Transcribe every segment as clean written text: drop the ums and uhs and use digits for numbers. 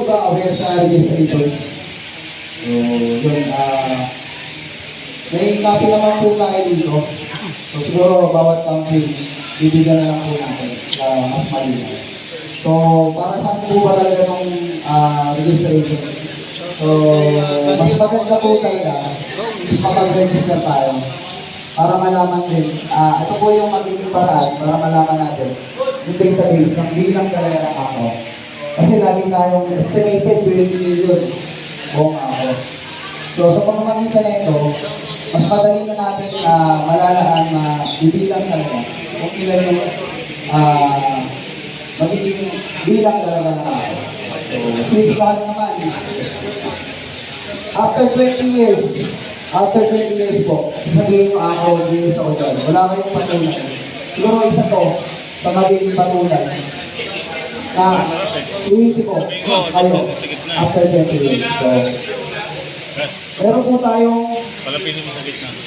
ba aware sa registrations? So, yun, may copy naman po tayo dito. So, siguro bawat council, bibigyan na lang po natin mas malinaw. So, para saan po ba talaga itong registration? So, mas maganda po talaga, mas makapag-register tayo para malaman din. Ito po yung magiging paraan para malaman natin yung database ng bilang talaga ng ako. Kasi lagi tayong estimated 20 million buong ako. So, sa pamamagitan na ito, mas madali na natin malalaan na ibilang talaga kung ilan yung magiging bilang talaga ng ako. So, since lahat naman, after 20 years po, sasabihin yung ako, years ako dyan. Wala kayong patunay. Siguro isa to sa magiging patunay na iwiti ko kayo after 20 years. So, meron po tayong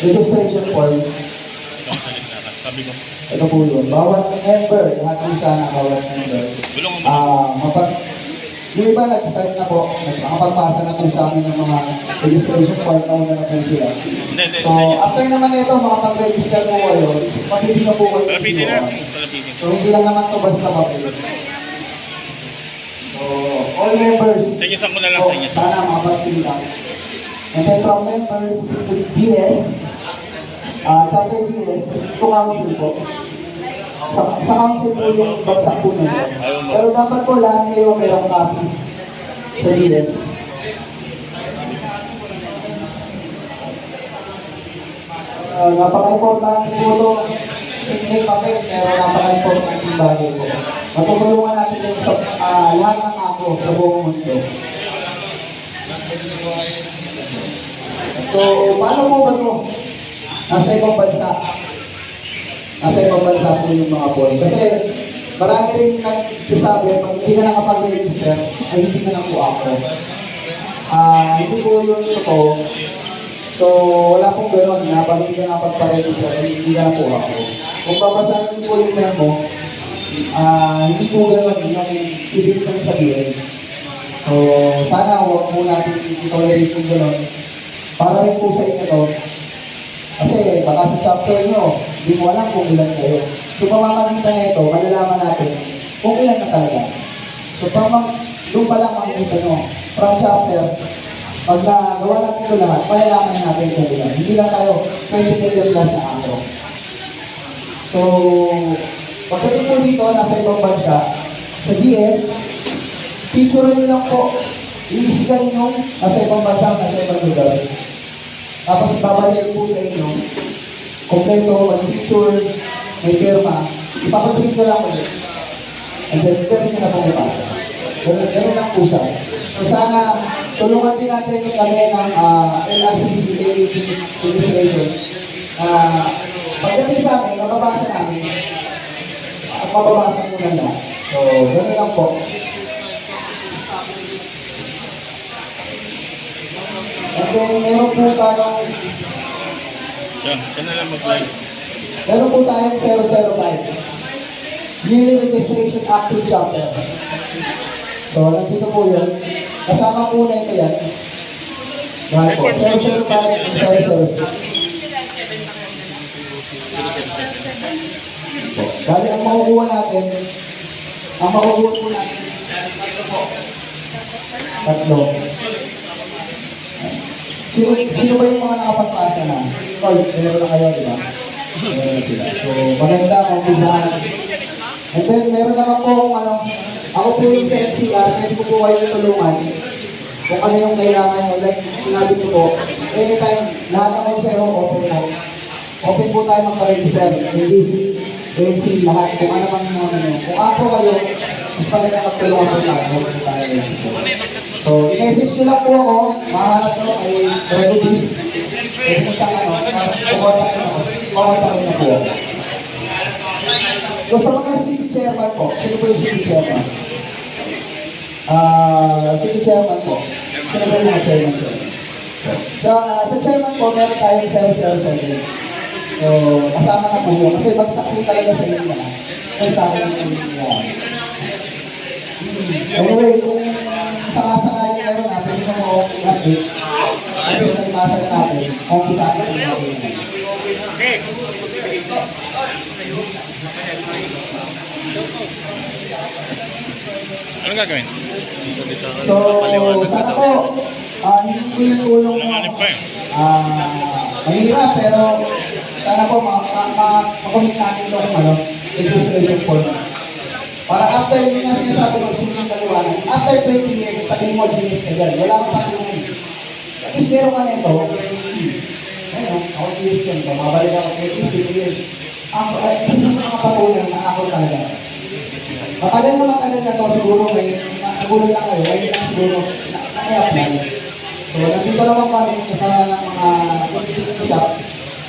registration form. Ito po yun. Bawat member, lahat po sana bawat member. Yung iba nag-start na po, nakapagpasa na po sa amin ng mga registration form na una na po sila. So, after naman ito, makapag-register po kayo, mapili na po kayo. So, hindi lang naman ito basta mapili. So, all members, sana makapagpili lang. And then from members to DS, chapter DS, to council po. Sa council po yung bagsak po nito. Pero dapat po lahat kayo mayroong copy sa DS. Napaka-importante po ito. Since may papel, pero napaka-importante yung bagay po. Matutulungan natin yung lahat ng ako sa buong mundo. So, paano po ba ito? Nasa ibang bansa. Nasa ibang bansa po yung mga boy. Kasi marami rin nagsasabi, pag hindi ka nakapag-register, ay hindi ka na po ako. Hindi po yung ito. So, wala pong gano'n na pag hindi ka nakapag-register, hindi ka na po ako. Kung babasahin po yung memo, hindi po gano'n yung ibig kong sabihin. So, sana huwag po natin i-tolerate yung gano'n. Para rin po sa inyo to, kasi baka sa chapter nyo, hindi mo alam kung ilan kayo. So, pamamagitan na ito, malalaman natin kung ilan na talaga. So, doon pa lang makikita nyo, from chapter, pag nagawa natin ito lahat, malalaman na natin kung ilan. Hindi lang tayo 20 million plus na ako. So, pagdating po dito, nasa ibang bansa, sa GS, picture nyo lang po, i-scan nyo, nasa ibang bansa, nasa ibang lugar. Tapos babalik po sa inyo, kompleto, may picture, may firma, ipapaprint nyo lang ulit. And then, pwede nyo na pong ipasa. Ganun lang po siya. So sana, tulungan din natin kami ng LRCC Legislation. Pagdating sa amin, mababasa namin. At mababasa mo na lang. So, ganun lang po. And then, meron po tayong meron po tayong 005 Yearly Registration Active Chapter. So, nandito po yun. Kasama po na ito yan. Yan po, 005 and 006. Dahil ang makukuha natin, tatlo. Sino ba yung mga nakapagpasa na? Meron na kayo, di ba? Meron na sila. So, maganda kung bisahan. And then, meron naman po ako po yung sa NCR, pwede ko po kayo tulungan. Kung ano yung kailangan nyo, like sinabi ko po, anytime, lahat ng zero, open po. Open po tayo magpa-register. NGC, ANC, lahat. Kung ano man yung ano. Kung ako kayo, mas maganda magtulungan po tayo. Open po tayo register. So, i-message nyo lang po ako, mahanap ko ay Revolis. Pwede ko siyang mas kukontakin na po. So, sa mga city chairman po, sino po yung city chairman? City chairman po. Sino po yung mga chairman sir? Sa chairman po, meron tayong 007. So, kasama na po yun. Kasi bagsak po talaga sa inyo na. Kaya sa akin yung anyway, kung sa date. Tapos nagbasa na natin, umpisa natin ang gagawin. Ano gagawin? So, sana po, hindi ko yung tulong mo. Mahirap, pero sana po makomit natin itong registration form. Para after, hindi nga sinasabi ko ng kaliwanag, after 20 years, sabihin mo, GS ka dyan. Wala kang patunay. At least meron ka nito. Ayun, ako GS ka nito. Mabalik ako 20 years. Ako, isa sa mga patunay na ako talaga. Matagal na to, siguro may nagulat lang kayo, may lang siguro na-apply. So, nandito naman kami sa mga constitution shop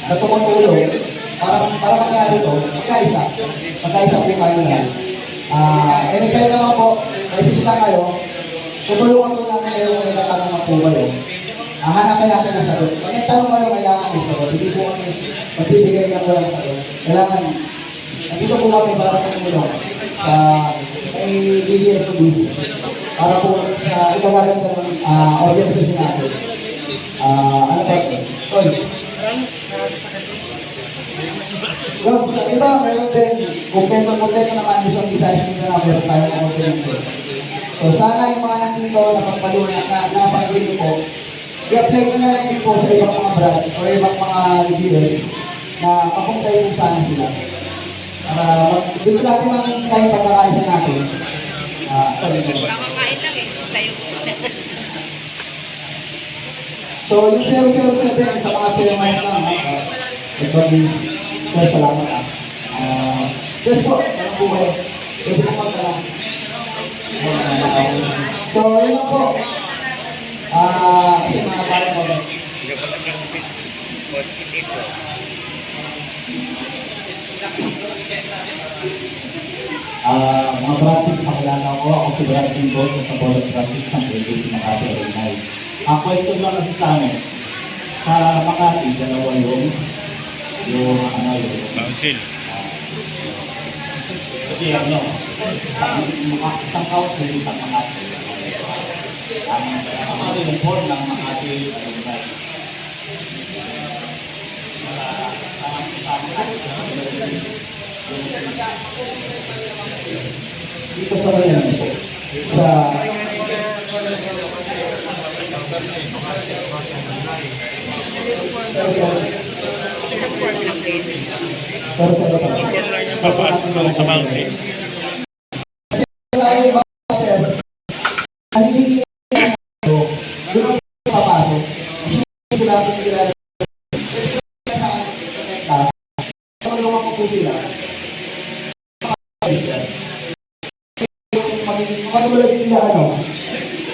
na tumutulong para mangyari ito, magkaisa po kayo lang. Anytime naman po, message lang kayo, tutulungan po namin kayo kung nagtatanong po kayo. Hanapin natin ang sagot. Pag may tanong kayo, kailangan may sagot. Hindi po kami magbibigay na po ng sagot. Kailangan, nandito po kami para tumulong sa BBS Office para po sa ikagaganda ng organization natin. Ano ba ito? Toy. Yung sa iba, meron din, kontento naman isang Visayas na meron tayo ng kontento. So sana yung mga nandito na pagpalunan na napagpili po, i-apply ko na lang din po sa ibang mga brand o ibang mga reviewers na mapuntay po sana sila. Dito natin makikita yung pagkakaisa natin. Kakakain lang eh. Tayo So, yung 007 sa mga firmas lang, ito is, sir, salamat yes po, ano po kayo? Pwede po magkalang. So, yun lang po. Kasi mga parang mo ba? Mga Francis, pakilala ko. Ako si Brad Pinto sa Board of Trustees ng LGT Makati Alumni. Ang question lang kasi sa amin, sa Makati, dalawa yung Council. Kasi isang council, isang Makati. Ang Makati yung board ng Makati Alumni. Dito sa bayan po. Sa isang form lang din. Papasok ko lang sa council. papasok. Sila magiging nila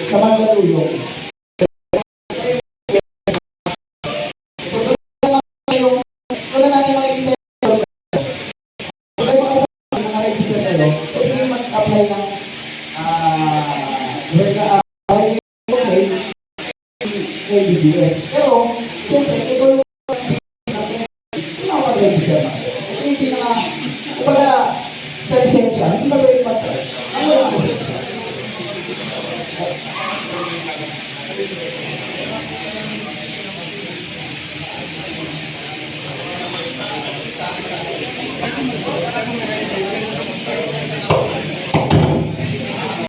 sa Mandaluyong. Doon na natin makikita yung mga register kayo, pwede kayo mag-apply ng kay BBS. Pero, siyempre, ito